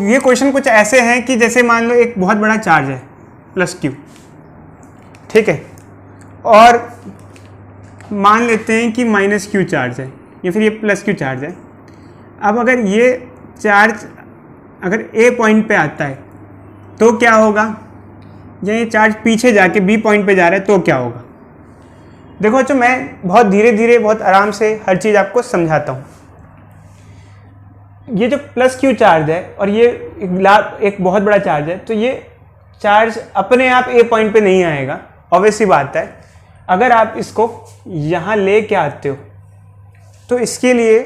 ये क्वेश्चन कुछ ऐसे हैं कि जैसे मान लो एक बहुत बड़ा चार्ज है +q, ठीक है, और मान लेते हैं कि -q चार्ज है या फिर ये +q चार्ज है। अब अगर ये चार्ज अगर A पॉइंट पे आता है तो क्या होगा, या ये चार्ज पीछे जाके B पॉइंट पे जा रहा है तो क्या होगा। देखो बच्चों, मैं बहुत धीरे धीरे बहुत आराम से हर चीज़ आपको समझाता हूँ। ये जो +q चार्ज है और ये एक बहुत बड़ा चार्ज है, तो ये चार्ज अपने आप A पॉइंट पे नहीं आएगा, ऑब्वियस सी बात है। अगर आप इसको यहाँ ले के आते हो तो इसके लिए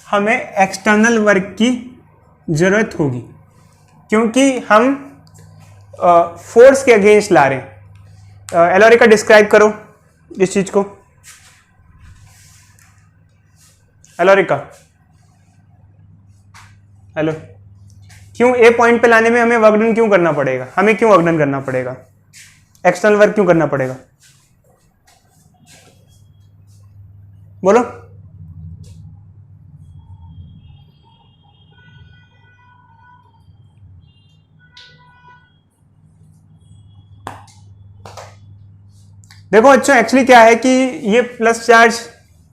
हमें एक्सटर्नल वर्क की ज़रूरत होगी, क्योंकि हम फोर्स के अगेंस्ट ला रहे हैं। एलोरिका डिस्क्राइब करो इस चीज़ को। एलोरिका, हेलो, क्यों A पॉइंट पे लाने में हमें वर्क डन क्यों करना पड़ेगा, हमें क्यों वर्क डन करना पड़ेगा, एक्सटर्नल वर्क क्यों करना पड़ेगा, बोलो। देखो बच्चों, एक्चुअली क्या है कि ये प्लस चार्ज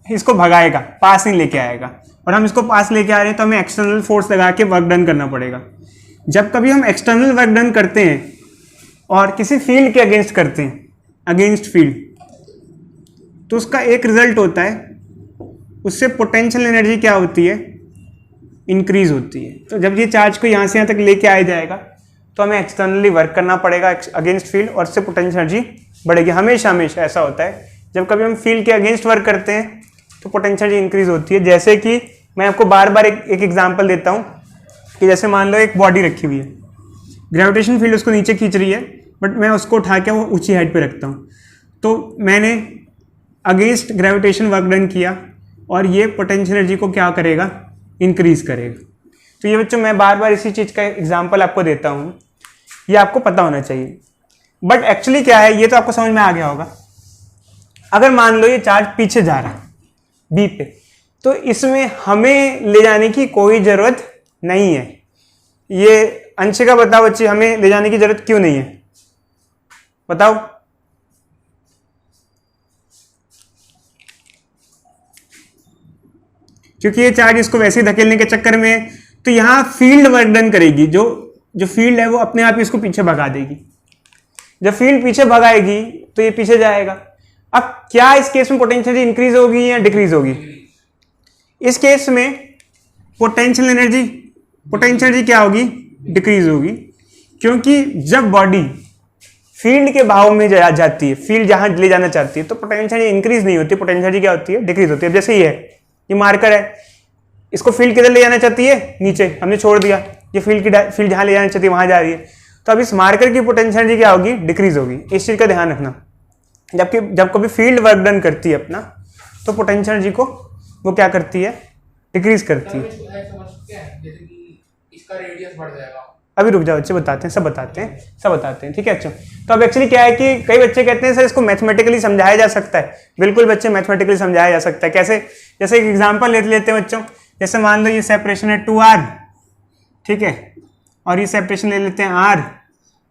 इसको भगाएगा, पास नहीं लेके आएगा, और हम इसको पास लेके आ रहे हैं तो हमें एक्सटर्नल फोर्स लगा के वर्क डन करना पड़ेगा। जब कभी हम एक्सटर्नल वर्क डन करते हैं और किसी फील्ड के अगेंस्ट करते हैं, अगेंस्ट फील्ड, तो उसका एक रिजल्ट होता है, उससे पोटेंशियल एनर्जी क्या होती है, इंक्रीज होती है। तो जब ये चार्ज को यहाँ से यहाँ तक लेके आया जाएगा तो हमें एक्सटर्नली वर्क करना पड़ेगा अगेंस्ट फील्ड, और उससे पोटेंशियल एनर्जी बढ़ेगी। हमेशा हमेशा ऐसा होता है, जब कभी हम फील्ड के अगेंस्ट वर्क करते हैं तो पोटेंशियल एनर्जी इंक्रीज होती है। जैसे कि मैं आपको बार बार एक एग्जांपल देता हूँ कि जैसे मान लो एक बॉडी रखी हुई है, ग्रेविटेशन फील्ड उसको नीचे खींच रही है, बट मैं उसको उठा के वो ऊंची हाइट पे रखता हूँ, तो मैंने अगेंस्ट ग्रेविटेशन वर्क डन किया और ये पोटेंशियल एनर्जी को क्या करेगा, इंक्रीज करेगा। तो ये बच्चों मैं बार बार इसी चीज़ का एग्जाम्पल आपको देता हूँ, ये आपको पता होना चाहिए। बट एक्चुअली क्या है, ये तो आपको समझ में आ गया होगा। अगर मान लो ये चार्ज पीछे जा रहा है बी पे, तो इसमें हमें ले जाने की कोई ज़रूरत नहीं है। ये अंशिका बताओ बच्ची, हमें ले जाने की ज़रूरत क्यों नहीं है, बताओ। क्योंकि ये चार्ज इसको वैसे ही धकेलने के चक्कर में, तो यहाँ फील्ड वर्क डन करेगी, जो फील्ड है वो अपने आप इसको पीछे भगा देगी। जब फील्ड पीछे भगाएगी तो ये पीछे जाएगा। अब क्या इस केस में पोटेंशियल इंक्रीज होगी या डिक्रीज होगी? इस केस में पोटेंशियल एनर्जी क्या होगी, डिक्रीज होगी, क्योंकि जब बॉडी फील्ड के भाव में जाती है, फील्ड जहां ले जाना चाहती है, तो पोटेंशियल इंक्रीज नहीं होती, पोटेंशियल क्या होती है, डिक्रीज होती है। अब जैसे ये मार्कर है, इसको फील्ड किधर ले जाना चाहती है, नीचे, हमने छोड़ दिया, ये फील्ड जहां ले जाना चाहती है वहां जा रही है, तो अब इस मार्कर की पोटेंशियल एनर्जी क्या होगी, डिक्रीज होगी। इस चीज का ध्यान रखना। जब कभी फील्ड वर्क डन करती है अपना, तो पोटेंशियल एनर्जी को वो क्या करती है, डिक्रीज करती है। इसका रेडियस बढ़ जाएगा। अभी रुक जाओ बच्चे, बताते हैं, सब बताते हैं, ठीक है। अच्छा, तो अब एक्चुअली क्या है कि कई बच्चे कहते हैं सर इसको मैथमेटिकली समझाया जा सकता है। बिल्कुल बच्चे, मैथमेटिकली समझाया जा सकता है। कैसे? जैसे एक एग्जांपल लेते हैं बच्चों। जैसे मान लो ये सेपरेशन है 2r, ठीक है, और ये सेपरेशन ले लेते हैं r,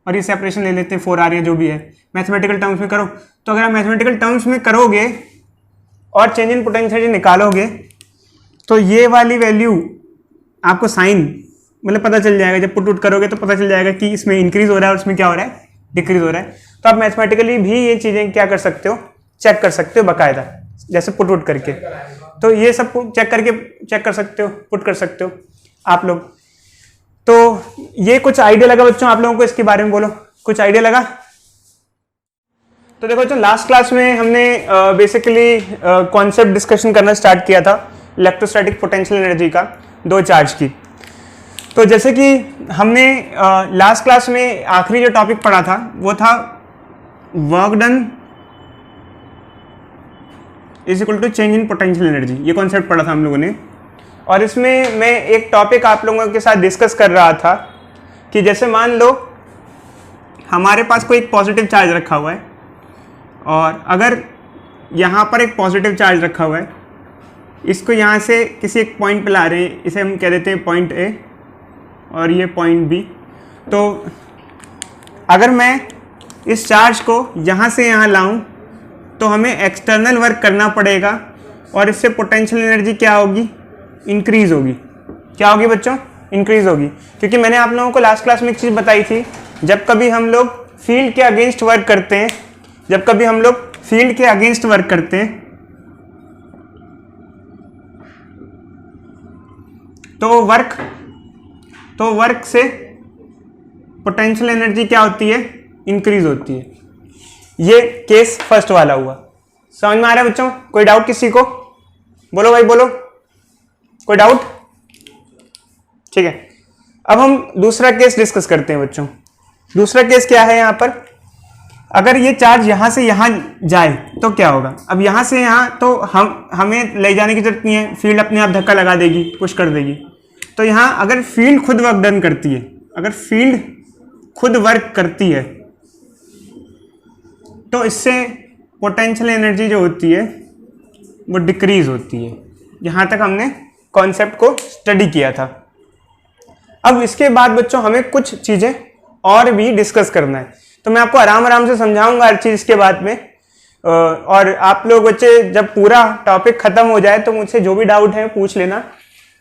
और ये सेपरेशन ले लेते हैं 4r, या जो भी है मैथमेटिकल टर्म्स में करो। तो अगर आप मैथमेटिकल टर्म्स में करोगे और चेंज इन पोटेंशियल निकालोगे, तो ये वाली वैल्यू आपको साइन मतलब पता चल जाएगा। जब पुट करोगे तो पता चल जाएगा कि इसमें इंक्रीज हो रहा है और इसमें क्या हो रहा है, डिक्रीज हो रहा है। तो आप मैथमेटिकली भी ये चीज़ें क्या कर सकते हो, चेक कर सकते हो बाकायदा, जैसे पुट करके। तो ये सब चेक कर सकते हो, पुट कर सकते हो आप लोग। तो ये कुछ आइडिया लगा बच्चों आप लोगों को इसके बारे में? बोलो, कुछ आइडिया लगा? तो देखो बच्चों, लास्ट क्लास में हमने बेसिकली कॉन्सेप्ट डिस्कशन करना स्टार्ट किया था इलेक्ट्रोस्टैटिक पोटेंशियल एनर्जी का, दो चार्ज की। तो जैसे कि हमने लास्ट क्लास में आखिरी जो टॉपिक पढ़ा था वो था work done is equal to change in potential energy. ये कॉन्सेप्ट पढ़ा था हम लोगों ने। और इसमें मैं एक टॉपिक आप लोगों के साथ डिस्कस कर रहा था कि जैसे मान लो हमारे पास कोई एक पॉजिटिव चार्ज रखा हुआ है, और अगर यहाँ पर एक पॉजिटिव चार्ज रखा हुआ है, इसको यहाँ से किसी एक पॉइंट पे ला रहे हैं, इसे हम कह देते हैं पॉइंट ए, और ये पॉइंट बी। तो अगर मैं इस चार्ज को यहाँ से यहाँ लाऊं तो हमें एक्सटर्नल वर्क करना पड़ेगा और इससे पोटेंशियल एनर्जी क्या होगी, इंक्रीज होगी। क्या होगी बच्चों, इंक्रीज होगी। क्योंकि मैंने आप लोगों को लास्ट क्लास में एक चीज़ बताई थी, जब कभी हम लोग फील्ड के अगेंस्ट वर्क करते हैं, जब कभी हम लोग फील्ड के अगेंस्ट वर्क करते हैं तो वर्क से पोटेंशियल एनर्जी क्या होती है, इंक्रीज होती है। ये केस फर्स्ट वाला हुआ। समझ में आ रहा है बच्चों? कोई डाउट किसी को? बोलो भाई बोलो, कोई डाउट? ठीक है, अब हम दूसरा केस डिस्कस करते हैं बच्चों। दूसरा केस क्या है यहाँ पर, अगर ये चार्ज यहाँ से यहाँ जाए तो क्या होगा। अब यहाँ से यहाँ तो हमें ले जाने की जरूरत नहीं है, फील्ड अपने आप धक्का लगा देगी, पुश कर देगी। तो यहाँ अगर फील्ड खुद वर्क डन करती है, अगर फील्ड खुद वर्क करती है तो इससे पोटेंशियल एनर्जी जो होती है वो डिक्रीज होती है। यहाँ तक हमने कॉन्सेप्ट को स्टडी किया था। अब इसके बाद बच्चों हमें कुछ चीज़ें और भी डिस्कस करना है, तो मैं आपको आराम आराम से समझाऊंगा हर चीज़ के बाद में। और आप लोग बच्चे जब पूरा टॉपिक खत्म हो जाए तो मुझसे जो भी डाउट है पूछ लेना,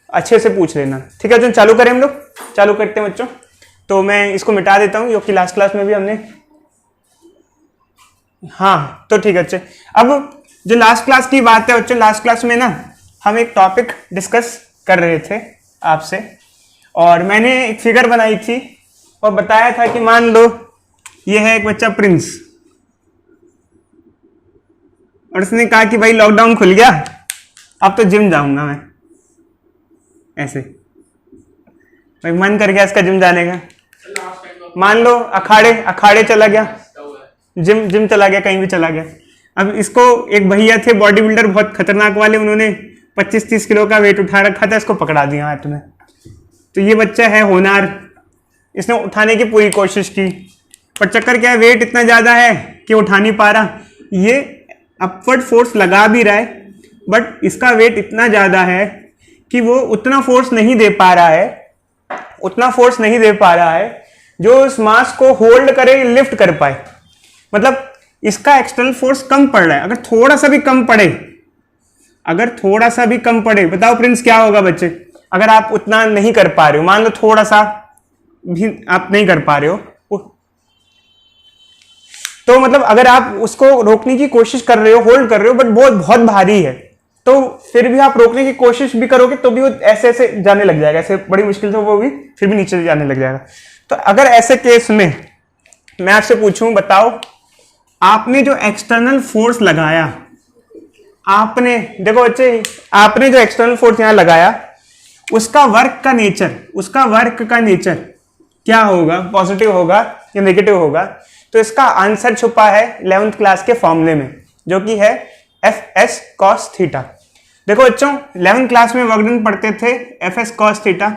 अच्छे से पूछ लेना। ठीक है बच्चों, चालू करें हम लोग, चालू करते हैं बच्चों। तो मैं इसको मिटा देता हूँ क्योंकि लास्ट क्लास में भी हमने, हाँ तो ठीक है बच्चे। अब जो लास्ट क्लास की बात है बच्चों, लास्ट क्लास में ना हम एक टॉपिक डिस्कस कर रहे थे आपसे, और मैंने एक फिगर बनाई थी और बताया था कि मान लो ये है एक बच्चा प्रिंस, और उसने कहा कि भाई लॉकडाउन खुल गया, अब तो जिम जाऊंगा मैं। ऐसे भाई मन कर गया इसका जिम जाने का, मान लो अखाड़े चला गया, जिम चला गया, कहीं भी चला गया। अब इसको एक भैया थे बॉडी बिल्डर बहुत खतरनाक वाले, उन्होंने 25-30 किलो का वेट उठा रखा था, इसको पकड़ा दिया हाथ में। तो ये बच्चा है होनार, इसने उठाने की पूरी कोशिश की, पर चक्कर क्या है, वेट इतना ज़्यादा है कि उठा नहीं पा रहा। ये अपवर्ड फोर्स लगा भी रहा है, बट इसका वेट इतना ज़्यादा है कि वो उतना फोर्स नहीं दे पा रहा है, जो उस मास को होल्ड करे, लिफ्ट कर पाए। मतलब इसका एक्सटर्नल फोर्स कम पड़ रहा है। अगर थोड़ा सा भी कम पड़े, बताओ प्रिंस क्या होगा बच्चे? अगर आप उतना नहीं कर पा रहे हो, मान लो थोड़ा सा भी आप नहीं कर पा रहे हो, तो मतलब अगर आप उसको रोकने की कोशिश कर रहे हो, होल्ड कर रहे हो, बट बहुत भारी है, तो फिर भी आप रोकने की कोशिश भी करोगे तो भी वो ऐसे ऐसे जाने लग जाएगा, ऐसे बड़ी मुश्किल से वो भी फिर भी नीचे जाने लग जाएगा। तो अगर ऐसे केस में मैं आपसे पूछूं, बताओ आपने जो एक्सटर्नल फोर्स लगाया, देखो बच्चे, आपने जो एक्सटर्नल फोर्स यहां लगाया, उसका वर्क का नेचर क्या होगा, पॉजिटिव होगा या नेगेटिव होगा? तो इसका आंसर छुपा है 11th क्लास के फॉर्मूले में, जो कि है Fs cos थीटा। देखो बच्चों, 11th क्लास में वर्क डन पढ़ते थे Fs cos थीटा।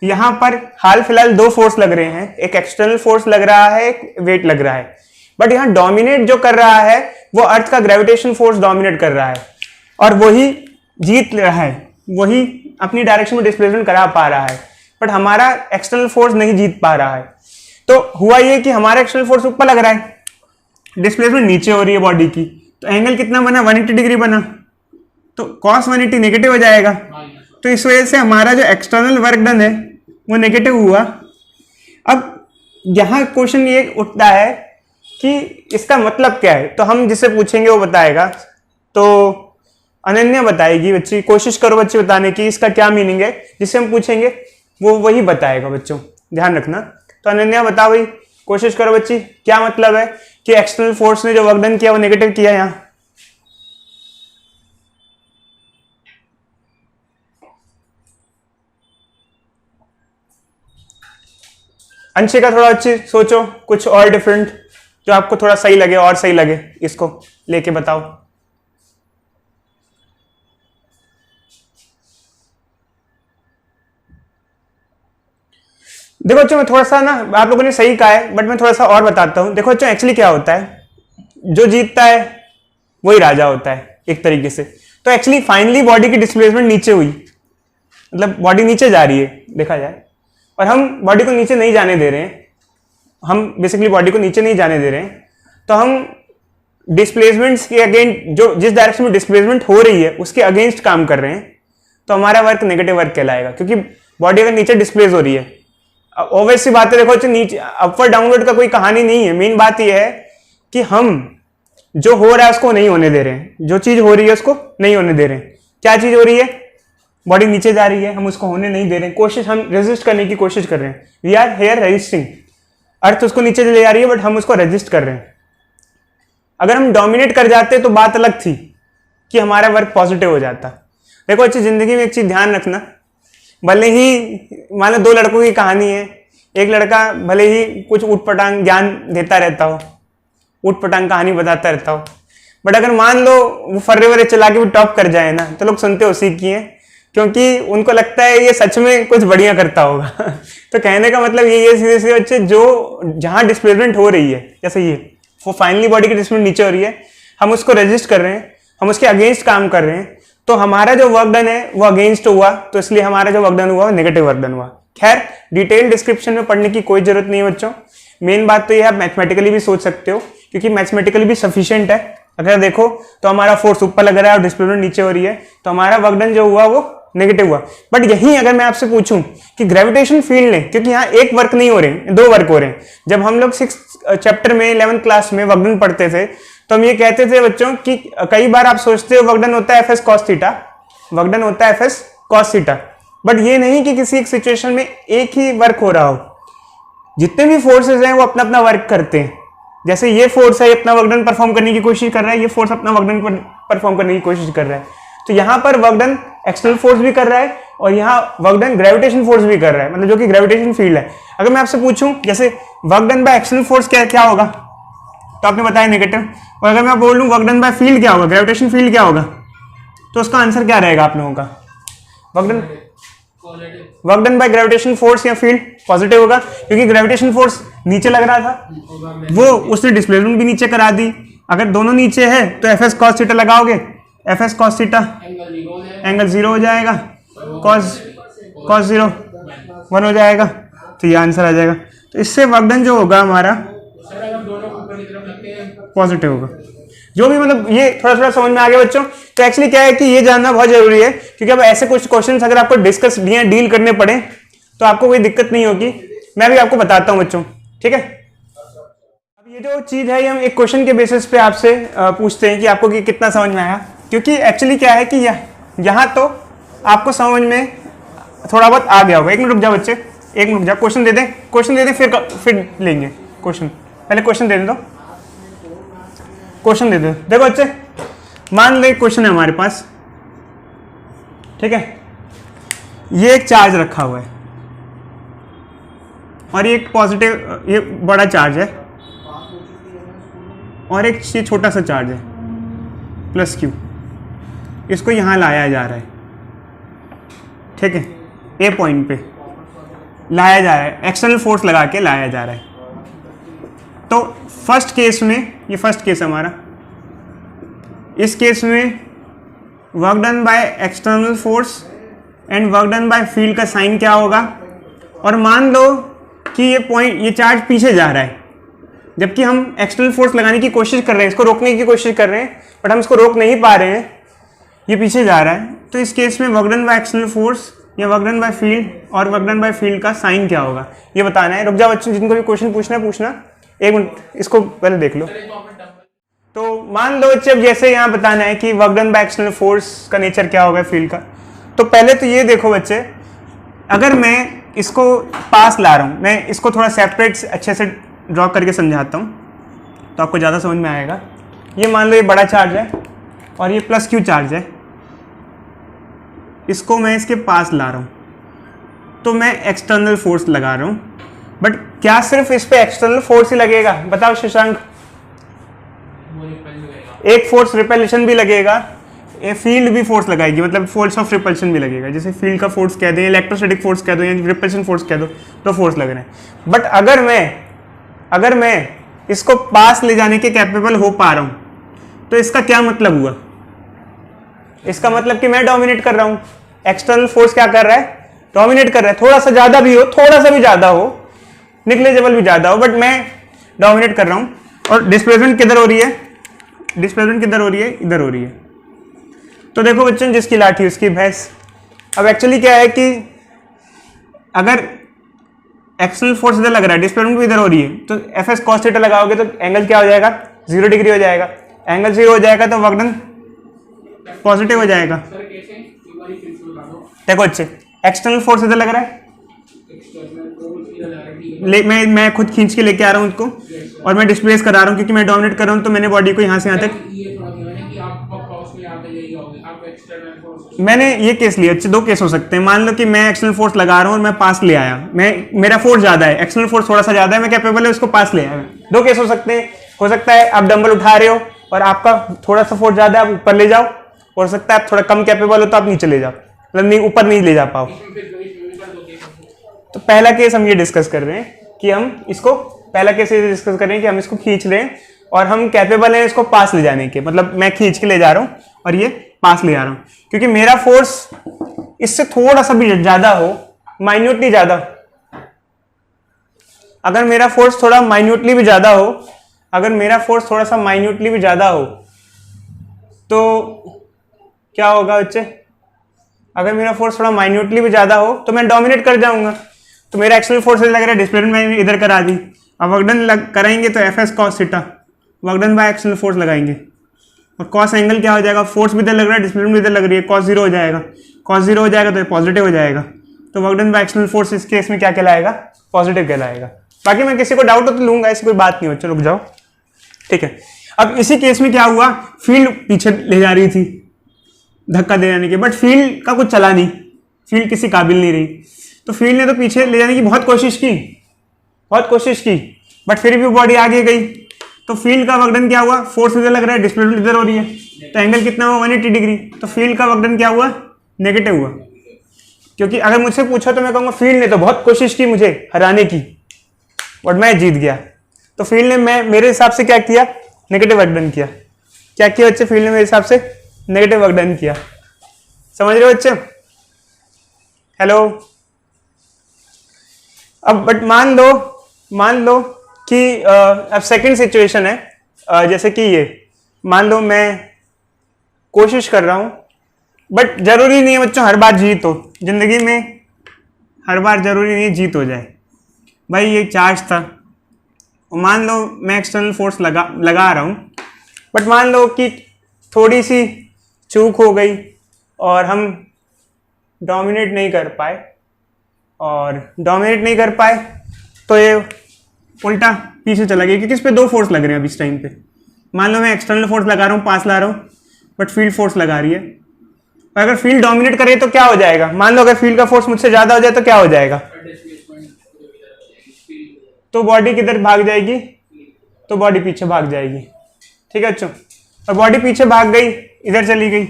यहां पर हाल फिलहाल दो फोर्स लग रहे हैं, एक एक्सटर्नल फोर्स लग रहा है, एक वेट लग रहा है, बट यहां डोमिनेट जो कर रहा है वो अर्थ का ग्रेविटेशन फोर्स डोमिनेट कर रहा है, और वही जीत रहा है, वही अपनी डायरेक्शन में डिस्प्लेसमेंट करा पा रहा है, बट हमारा एक्सटर्नल फोर्स नहीं जीत पा रहा है। तो हुआ ये कि हमारा एक्सटर्नल फोर्स ऊपर लग रहा है, डिस्प्लेसमेंट नीचे हो रही है बॉडी की, तो एंगल कितना बना, 180 डिग्री बना, तो cos 180 नेगेटिव हो जाएगा। तो इस वजह से हमारा जो एक्सटर्नल वर्क डन है वो नेगेटिव हुआ। अब यहां क्वेश्चन ये उठता है कि इसका मतलब क्या है, तो हम जिससे पूछेंगे वो बताएगा। तो अनन्या बताएगी, बच्ची कोशिश करो बच्चे बताने की इसका क्या मीनिंग है, जिससे हम पूछेंगे वो वही बताएगा बच्चों, ध्यान रखना। तो अनन्या बताओ भाई, कोशिश करो बच्ची, क्या मतलब है कि एक्सटर्नल फोर्स ने जो वर्क डन किया वो नेगेटिव किया यहां? अंशिका थोड़ा अच्छी सोचो, कुछ और डिफरेंट जो आपको थोड़ा सही लगे और सही लगे, इसको लेके बताओ। देखो बच्चों, मैं थोड़ा सा ना, आप लोगों ने सही कहा है, बट मैं थोड़ा सा और बताता हूं। देखो बच्चों, एक्चुअली क्या होता है, जो जीतता है वही राजा होता है एक तरीके से। तो एक्चुअली फाइनली बॉडी की डिस्प्लेसमेंट नीचे हुई, मतलब बॉडी नीचे जा रही है देखा जाए, और हम बॉडी को नीचे नहीं जाने दे रहे हैं, हम बेसिकली बॉडी को नीचे नहीं जाने दे रहे हैं, तो हम डिस्प्लेसमेंट्स के अगेंस्ट, जो जिस डायरेक्शन में डिस्प्लेसमेंट हो रही है उसके अगेंस्ट काम कर रहे हैं, तो हमारा वर्क नेगेटिव वर्क कहलाएगा, क्योंकि बॉडी अगर नीचे डिस्प्लेस हो रही है। ऑब्वियस सी बात है, देखो तो नीचे अपवर्ड डाउनवर्ड का कोई कहानी नहीं है, मेन बात यह है कि हम जो हो रहा है उसको नहीं होने दे रहे हैं, जो चीज हो रही है उसको नहीं होने दे रहे हैं। क्या चीज हो रही है? बॉडी नीचे जा रही है, हम उसको होने नहीं दे रहे हैं, कोशिश, हम रेजिस्ट करने की कोशिश कर रहे हैं। वी आर हेयर रेजिस्टिंग, अर्थ उसको नीचे ले जा रही है बट हम उसको रेजिस्ट कर रहे हैं। अगर हम डोमिनेट कर जाते तो बात अलग थी कि हमारा वर्क पॉजिटिव हो जाता। देखो अच्छी जिंदगी में एक चीज ध्यान रखना, भले ही मान लो दो लड़कों की कहानी है, एक लड़का भले ही कुछ उटपटांग ज्ञान देता रहता हो, उटपटांग कहानी बताता रहता हो, बट अगर मान लो वो फर्रे वर्रे चला के भी टॉप कर जाए ना, तो लोग सुनते उसी की हैं, क्योंकि उनको लगता है ये सच में कुछ बढ़िया करता होगा। तो कहने का मतलब ये सीधे सीधे बच्चे, जो जहां डिस्प्लेसमेंट हो रही है, जैसे ये वो फाइनली बॉडी की डिस्प्लेसमेंट नीचे हो रही है, हम उसको रेजिस्ट कर रहे हैं, हम उसके अगेंस्ट काम कर रहे हैं, तो हमारा जो वर्क डन है वो अगेंस्ट हुआ, तो इसलिए हमारा जो वर्क डन हुआ वो नेगेटिव वर्क डन हुआ। खैर डिटेल डिस्क्रिप्शन में पढ़ने की कोई जरूरत नहीं है बच्चों, मेन बात तो ये आप मैथमेटिकली भी सोच सकते हो, क्योंकि मैथमेटिकली भी सफिशिएंट है। अगर देखो तो हमारा फोर्स ऊपर लग रहा है और डिस्प्लेसमेंट नीचे हो रही है, तो हमारा वर्क डन जो हुआ वो नेगेटिव हुआ। बट यही अगर मैं आपसे पूछूं कि ग्रेविटेशन फील्ड ने, क्योंकि यहाँ एक वर्क नहीं हो रहे हैं, दो वर्क हो रहे हैं। जब हम लोग 6th चैप्टर में 11th क्लास में वर्क डन पढ़ते थे तो हम ये कहते थे बच्चों कि कई बार आप सोचते हो वर्क डन होता है F S cos theta, work done होता है F S cos theta, but ये नहीं कि किसी एक सिचुएशन में एक ही वर्क हो रहा हो। जितने भी फोर्सेस हैं वो अपना अपना वर्क करते हैं। जैसे ये फोर्स है, ये अपना वर्क डन परफॉर्म करने की कोशिश कर रहा है, ये फोर्स अपना वर्क डन परफॉर्म करने की कोशिश कर रहा है। तो यहाँ पर वर्क डन एक्सटर्नल फोर्स भी कर रहा है और यहाँ वर्क डन ग्रेविटेशन फोर्स भी कर रहा है, मतलब जो कि ग्रेविटेशन फील्ड है। अगर मैं आपसे पूछूं जैसे work done by external force क्या होगा, तो आपने बताया नेगेटिव, और अगर मैं बोलूं वर्क डन बाय फील्ड क्या होगा, ग्रेविटेशन फील्ड क्या होगा, तो उसका आंसर क्या रहेगा आप लोगों का? Work done by gravitation force या फील्ड पॉजिटिव होगा, क्योंकि ग्रेविटेशन फोर्स नीचे लग रहा था, वो उसने डिस्प्लेसमेंट भी नीचे करा दी। अगर दोनों नीचे है तो एफ एस कॉस थीटा लगाओगे, F S cos theta angle 0 हो जाएगा, कॉस 0 1 हो जाएगा, तो ये आंसर आ जाएगा। तो इससे वर्क डन जो होगा हमारा पॉजिटिव होगा। जो भी मतलब ये थोड़ा थोड़ा समझ में आ गया बच्चों। तो एक्चुअली क्या है कि ये जानना बहुत जरूरी है, क्योंकि अब ऐसे कुछ क्वेश्चंस अगर आपको डिस्कस डील करने पड़े तो आपको कोई दिक्कत नहीं होगी। मैं भी आपको बताता हूँ बच्चों, ठीक है। अब ये जो चीज है ये हम एक क्वेश्चन के बेसिस पे आपसे पूछते हैं कि आपको कितना समझ में आया, क्योंकि एक्चुअली क्या है कि यहाँ तो आपको समझ में थोड़ा बहुत आ गया होगा। एक मिनट रुक जाओ बच्चे, एक मिनट रुक जाओ, क्वेश्चन दे दें फिर लेंगे क्वेश्चन। पहले क्वेश्चन दे दो, क्वेश्चन दे दो। देखो बच्चे, मान लो एक क्वेश्चन है हमारे पास, ठीक है। ये एक चार्ज रखा हुआ है और ये एक पॉजिटिव, ये बड़ा चार्ज है, और एक ये छोटा सा चार्ज है प्लस क्यू, इसको यहां लाया जा रहा है, ठीक है। ए पॉइंट पे लाया जा रहा है, एक्सटर्नल फोर्स लगा के लाया जा रहा है। तो फर्स्ट केस में, ये फर्स्ट केस है हमारा, इस केस में work done by external force and work done by field का साइन क्या होगा। और मान लो कि ये पॉइंट, ये चार्ज पीछे जा रहा है, जबकि हम एक्सटर्नल फोर्स लगाने की कोशिश कर रहे हैं, इसको रोकने की कोशिश कर रहे हैं, बट हम इसको रोक नहीं पा रहे हैं, ये पीछे जा रहा है। तो इस केस में work done by external force या वर्क डन बाय फील्ड और वर्क डन बाय फील्ड का साइन क्या होगा, ये बताना है। रुक जाओ बच्चों, जिनको भी क्वेश्चन पूछना, एक मिनट इसको पहले देख लो। तो मान लो बच्चे, अब जैसे यहाँ बताना है कि work done by external force का नेचर क्या होगा फील्ड का, तो पहले तो ये देखो बच्चे, अगर मैं इसको पास ला रहा हूँ, मैं इसको थोड़ा सेपरेट अच्छे से ड्रॉ करके समझाता हूँ तो आपको ज़्यादा समझ में आएगा। ये मान लो ये बड़ा चार्ज है और ये प्लस क्यू चार्ज है, इसको मैं इसके पास ला रहा हूँ, तो मैं एक्सटर्नल फोर्स लगा रहा हूँ। बट क्या सिर्फ इस पे एक्सटर्नल फोर्स ही लगेगा? बताओ शशांक। एक फोर्स रिपेल्शन भी लगेगा, ये फील्ड भी फोर्स लगाएगी, मतलब फोर्स ऑफ रिपल्शन भी लगेगा। जैसे फील्ड का फोर्स कह दें, इलेक्ट्रोस्टैटिक फोर्स कह दो या रिपल्शन फोर्स कह दो, तो फोर्स लग रहे हैं। बट अगर मैं इसको पास ले जाने के कैपेबल हो पा रहा हूं, तो इसका क्या मतलब हुआ? इसका मतलब कि मैं डोमिनेट कर रहा हूं, एक्सटर्नल फोर्स क्या कर रहा है, डोमिनेट कर रहा है, थोड़ा सा ज़्यादा भी हो, थोड़ा सा भी ज़्यादा हो, निग्लिजिबल भी ज़्यादा हो, बट मैं डोमिनेट कर रहा हूँ। और डिस्प्लेसमेंट किधर हो रही है? डिस्प्लेसमेंट किधर हो रही है? इधर हो रही है। तो देखो बच्चों, जिसकी लाठी उसकी भैंस। अब एक्चुअली क्या है कि अगर एक्सटर्नल फोर्स इधर लग रहा है, डिस्प्लेसमेंट भी इधर हो रही है, तो एफ एस कॉस थीटा लगाओगे तो एंगल क्या हो जाएगा? 0 डिग्री हो जाएगा। एंगल 0 हो जाएगा तो वर्क डन पॉजिटिव हो जाएगा। देखो अच्छे, एक्सटर्नल फोर्स इधर लग रहा है, मैं खुद खींच के लेके आ रहा हूँ उसको, और मैं डिस्प्लेस करा रहा हूँ क्योंकि मैं डोमिनेट कर रहा हूँ, तो मैंने बॉडी को यहाँ से यहाँ तक, मैंने ये केस लिया। अच्छे, 2 केस हो सकते हैं। मान लो कि मैं एक्सटर्नल फोर्स लगा रहा हूँ और मैं पास ले आया, मेरा फोर्स ज्यादा है, एक्सटर्नल फोर्स थोड़ा सा ज्यादा है, मैं कैपेबल है उसको पास ले आया। 2 केस हो सकते हैं। हो सकता है आप डंबल उठा रहे हो और आपका थोड़ा सा फोर्स ज्यादा है, आप ऊपर ले जाओ। हो सकता है आप थोड़ा कम कैपेबल हो तो आप नीचे ले जाओ, मतलब नहीं, ऊपर नहीं ले जा पाओ। तो पहला केस हम ये डिस्कस कर रहे हैं कि हम इसको, पहला केस ये डिस्कस कर रहे हैं कि हम इसको खींच रहे हैं और हम कैपेबल हैं इसको पास ले जाने के, मतलब मैं खींच के ले जा रहा हूँ और ये पास ले आ रहा हूँ, क्योंकि मेरा फोर्स इससे थोड़ा सा भी ज्यादा हो, माइन्यूटली ज्यादा, अगर मेरा फोर्स थोड़ा माइन्यूटली भी ज्यादा हो, अगर मेरा फोर्स थोड़ा सा माइन्यूटली भी ज्यादा हो तो क्या होगा बच्चे? अगर मेरा फोर्स थोड़ा माइन्यूटली भी ज्यादा हो तो मैं डोमिनेट कर जाऊंगा। तो मेरा एक्सटर्नल फोर्स लग रहा है, डिस्प्लेसमेंट मैंने इधर करा दी। अब वर्कडन कराएंगे तो F S cos theta, work done by external force लगाएंगे, और कॉस एंगल क्या हो जाएगा? फोर्स भी इधर लग रहा है, डिस्प्लेसमेंट भी इधर लग रही है, कॉस 0 हो जाएगा। कॉस 0 हो जाएगा तो पॉजिटिव हो जाएगा। तो वर्कडन बाय एक्सटर्नल फोर्स इस केस में क्या कहलाएगा? पॉजिटिव कहलाएगा। बाकी मैं किसी को डाउट हो तो लूंगा, ऐसी कोई बात नहीं हो। चलो रुक जाओ, ठीक है। अब इसी केस में क्या हुआ? फील्ड पीछे ले जा रही थी धक्का दे जाने के, बट फील्ड का कुछ चला नहीं, फील्ड किसी काबिल नहीं रही। तो फील्ड ने तो पीछे ले जाने की बहुत कोशिश की, बट फिर भी बॉडी आगे गई। तो फील्ड का वर्कडन क्या हुआ? फोर्स इधर लग रहा है, डिस्प्लेसमेंट इधर हो रही है, तो एंगल कितना हुआ? 180 डिग्री। तो फील्ड का वर्कडन क्या हुआ? नेगेटिव हुआ। क्योंकि अगर मुझसे पूछा तो मैं कहूंगा फील्ड ने तो बहुत कोशिश की मुझे हराने की, बट मैं जीत गया। तो फील्ड ने मेरे हिसाब से क्या किया? नेगेटिव वर्कडन किया। क्या किया बच्चे? फील्ड ने मेरे हिसाब से नेगेटिव वर्कडन किया। समझ रहे हो बच्चे? हेलो। अब बट मान लो कि अब सेकंड सिचुएशन है, जैसे कि ये मान लो मैं कोशिश कर रहा हूं, बट जरूरी नहीं है बच्चों हर बार जीत हो जिंदगी में, हर बार जरूरी नहीं है जीत हो जाए। भाई ये चार्ज था, मान लो मैं एक्सटर्नल फोर्स लगा रहा हूं, बट मान लो कि थोड़ी सी चूक हो गई और हम डोमिनेट नहीं कर पाए, तो ये उल्टा पीछे चला गया, क्योंकि इस पे 2 फोर्स लग रहे हैं अब इस टाइम पे। मान लो मैं एक्सटर्नल फोर्स लगा रहा हूँ, पास ला रहा हूँ, बट फील्ड फोर्स लगा रही है। और अगर फील्ड डोमिनेट करे तो क्या हो जाएगा? मान लो अगर फील्ड का फोर्स मुझसे ज्यादा हो जाए तो क्या हो जाएगा? तो बॉडी किधर भाग जाएगी? तो बॉडी पीछे भाग जाएगी। ठीक है बच्चों, और बॉडी पीछे भाग गई, इधर चली गई,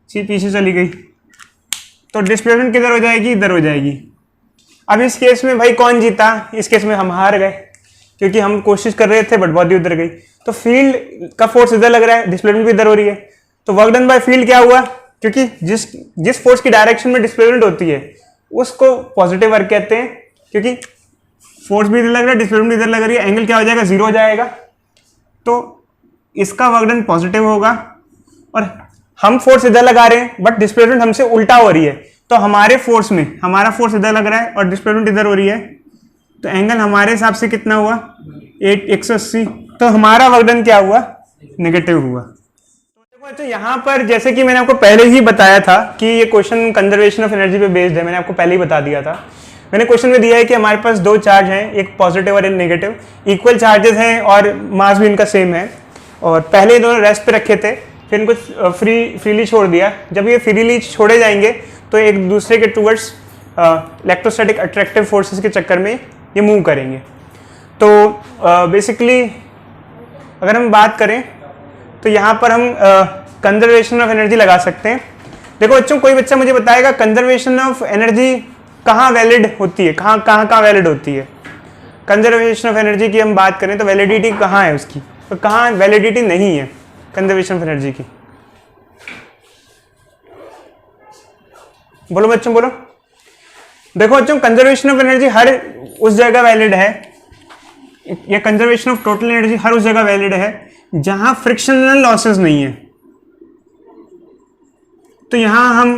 पीछे चली गई, तो डिस्प्लेसमेंट किधर हो जाएगी? इधर हो जाएगी। अब इस केस में भाई कौन जीता? इस केस में हम हार गए, क्योंकि हम कोशिश कर रहे थे बट बॉडी उधर गई। तो फील्ड का फोर्स इधर लग रहा है, डिस्प्लेसमेंट भी इधर हो रही है, तो वर्क डन बाय फील्ड क्या हुआ? क्योंकि जिस फोर्स की डायरेक्शन में डिस्प्लेसमेंट होती है उसको पॉजिटिव वर्क कहते हैं, क्योंकि फोर्स भी इधर लग रहा है, डिस्प्लेसमेंट भी इधर लग रही है, एंगल क्या हो जाएगा? 0 हो जाएगा। तो इसका वर्क डन पॉजिटिव होगा, और हम फोर्स इधर लगा रहे हैं बट डिस्प्लेसमेंट हमसे उल्टा हो रही है, तो हमारे फोर्स में हमारा फोर्स इधर लग रहा है और डिस्प्लेसमेंट इधर हो रही है, तो एंगल हमारे हिसाब से कितना हुआ? 180। तो हमारा वर्क डन क्या हुआ? नेगेटिव हुआ। तो देखो यहाँ पर जैसे कि मैंने आपको पहले ही बताया था कि ये क्वेश्चन कंजर्वेशन ऑफ एनर्जी पे बेस्ड है, मैंने आपको पहले ही बता दिया था। मैंने क्वेश्चन में दिया है कि हमारे पास 2 चार्ज हैं, एक पॉजिटिव और एक नेगेटिव, इक्वल चार्जेस हैं और मास भी इनका सेम है, और पहले दोनों रेस्ट पे रखे थे, फिर इनको फ्रीली छोड़ दिया। जब ये फ्रीली छोड़े जाएंगे तो एक दूसरे के टूवर्ड्स इलेक्ट्रोस्टैटिक अट्रैक्टिव फोर्सेस के चक्कर में ये मूव करेंगे। तो बेसिकली अगर हम बात करें तो यहाँ पर हम कंजर्वेशन ऑफ एनर्जी लगा सकते हैं। देखो बच्चों, कोई बच्चा मुझे बताएगा कंजर्वेशन ऑफ एनर्जी कहाँ वैलिड होती है, कहाँ वैलिड होती है? कंजर्वेशन ऑफ एनर्जी की हम बात करें तो वैलिडिटी कहाँ है उसकी? तो कहाँ वैलिडिटी नहीं है कंजर्वेशन ऑफ एनर्जी की? बोलो बच्चों, बोलो। देखो बच्चों कंजर्वेशन ऑफ एनर्जी हर उस जगह वैलिड है, ये कंजर्वेशन ऑफ टोटल एनर्जी हर उस जगह वैलिड है जहां फ्रिक्शनल लॉसेस नहीं है। तो यहां हम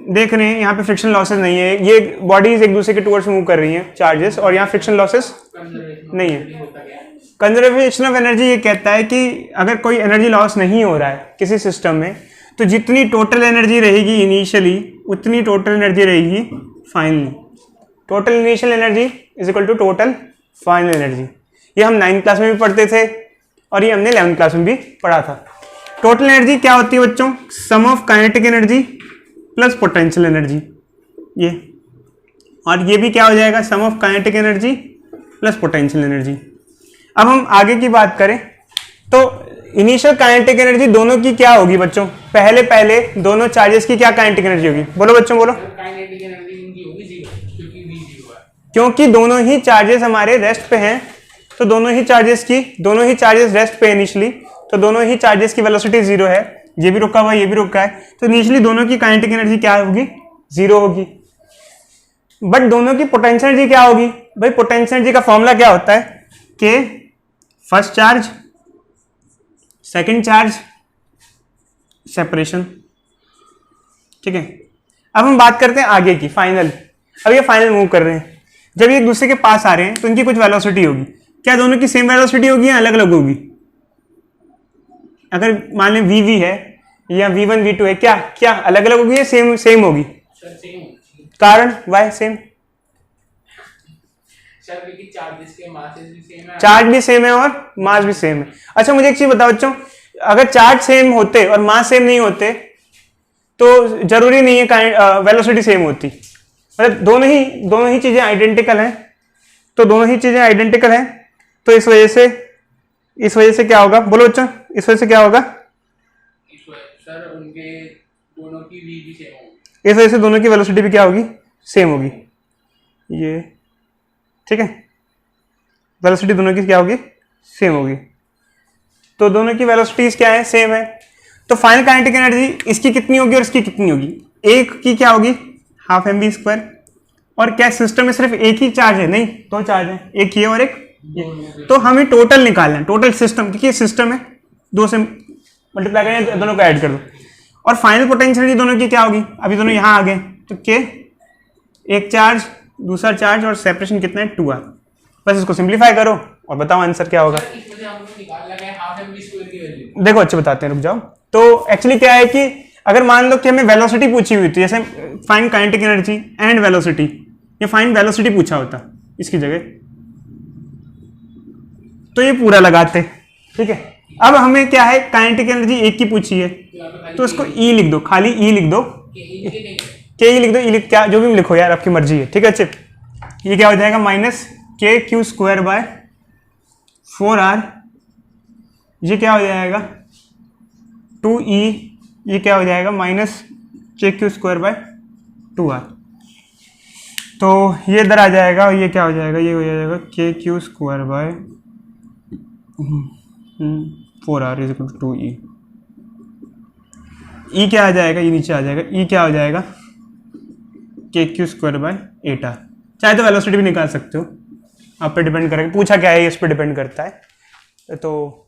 देख रहे हैं यहाँ पे फ्रिक्शन लॉसेस नहीं है, ये बॉडीज एक दूसरे के टुवर्ड्स मूव कर रही हैं चार्जेस, और यहाँ फ्रिक्शन लॉसेस नहीं है। कंजर्वेशन ऑफ एनर्जी ये कहता है कि अगर कोई एनर्जी लॉस नहीं हो रहा है किसी सिस्टम में, तो जितनी टोटल एनर्जी रहेगी इनिशियली उतनी टोटल एनर्जी रहेगी finally. Total initial energy is equal to total final energy. ये हम 9th क्लास में भी पढ़ते थे और ये हमने 11th क्लास में भी पढ़ा था। टोटल एनर्जी क्या होती है बच्चों? Sum of kinetic energy plus potential energy, ये, और ये भी क्या हो जाएगा? Sum of kinetic energy plus potential energy. अब हम आगे की बात करें तो इनिशियल काइनेटिक एनर्जी दोनों की क्या होगी बच्चों? पहले दोनों चार्जेस की क्या काइनेटिक एनर्जी होगी? बोलो बच्चों बोलो। काइनेटिक एनर्जी इनकी होगी 0 क्योंकि v 0 है, क्योंकि दोनों ही चार्जेस हमारे रेस्ट पे हैं, तो दोनों ही चार्जेस रेस्ट पे इनिशियली, तो दोनों ही चार्जेस की वेलोसिटी 0 है, ये भी रुका हुआ है ये भी रुका है, तो इनिशियली दोनों की काइनेटिक एनर्जी क्या होगी? 0 होगी। बट दोनों की पोटेंशियल एनर्जी क्या होगी? भाई पोटेंशियल एनर्जी का फॉर्मूला क्या होता है? के first charge second charge separation, ठीक है। अब हम बात करते हैं आगे की, फाइनल। अब ये फाइनल मूव कर रहे हैं, जब ये एक दूसरे के पास आ रहे हैं तो इनकी कुछ वेलोसिटी होगी। क्या दोनों की सेम वेलोसिटी होगी या अलग अलग होगी? अगर मान लें वी है या v1 v2 है, क्या क्या अलग अलग होगी या सेम होगी? Sir same. कारण वाई सेम? सर क्योंकि चार्जेस के मासेस भी सेम है, चार्ज भी सेम है और मास भी सेम है। अच्छा मुझे एक चीज बताओ बच्चों, अगर चार्ज सेम होते और मास सेम नहीं होते तो जरूरी नहीं है वेलोसिटी सेम होती। मतलब दोनों ही चीजें आइडेंटिकल हैं, तो दोनों ही चीजें आइडेंटिकल हैं, तो इस वजह से क्या होगा? बोलो बच्चों, इस वजह से क्या होगा? सर उनके दोनों की v भी सेम होगी, इस वजह से दोनों की वेलोसिटी भी क्या होगी? सेम होगी। ये ठीक है, वेलोसिटी दोनों की क्या होगी? सेम होगी। तो दोनों की वेलोसिटीज क्या है? सेम है। तो फाइनल काइनेटिक एनर्जी इसकी कितनी होगी और इसकी कितनी होगी? एक की क्या होगी? Half mv²। और क्या सिस्टम में सिर्फ एक ही चार्ज है? नहीं, 2 चार्ज है, एक ये और एक ये। तो हमें टोटल निकालना है, टोटल सिस्टम, क्योंकि सिस्टम है 2 से मल्टीप्लाई करें, दोनों को ऐड कर दो। और फाइनल पोटेंशियल एनर्जी दोनों की क्या होगी? अभी दोनों यहां आ गए तो के एक चार्ज दूसरा चार्ज और सेपरेशन कितना है? 2r। बस इसको सिंप्लीफाई करो और बताओ आंसर क्या होगा। इसमें हमको निकालना है हाफ mv² की वैल्यू। देखो अच्छे बताते हैं, रुक जाओ। तो एक्चुअली क्या है कि अगर मान लो कि हमें वेलोसिटी पूछी हुई थी, जैसे find kinetic energy and velocity, ये फाइंड वेलोसिटी पूछा होता इसकी जगह, तो ये पूरा लगाते, ठीक है। अब हमें क्या है? काइनेटिक एनर्जी एक की पूछी है, तो उसको ई लिख दो, खाली ई लिख दो, के ई लिख दो, ई लिख क्या जो भी लिखो यार, आपकी मर्जी है, ठीक है। अच्छे ये क्या हो जाएगा? माइनस के क्यू स्क्वायर बाय 4r, ये क्या हो जाएगा? 2e, ये क्या हो जाएगा? माइनस के क्यू स्क्वायर बाय 2r। तो ये इधर आ जाएगा और ये क्या हो जाएगा? ये हो जाएगा के q square by 4r is equal to 2e। E क्या आ जाएगा? ये नीचे आ जाएगा, ई क्या हो जाएगा? के क्यू स्क्वायर बाय 8r। चाहे तो वेलोसिटी भी निकाल सकते हो, आप पे डिपेंड करेगा, पूछा क्या है इस पे डिपेंड करता है। तो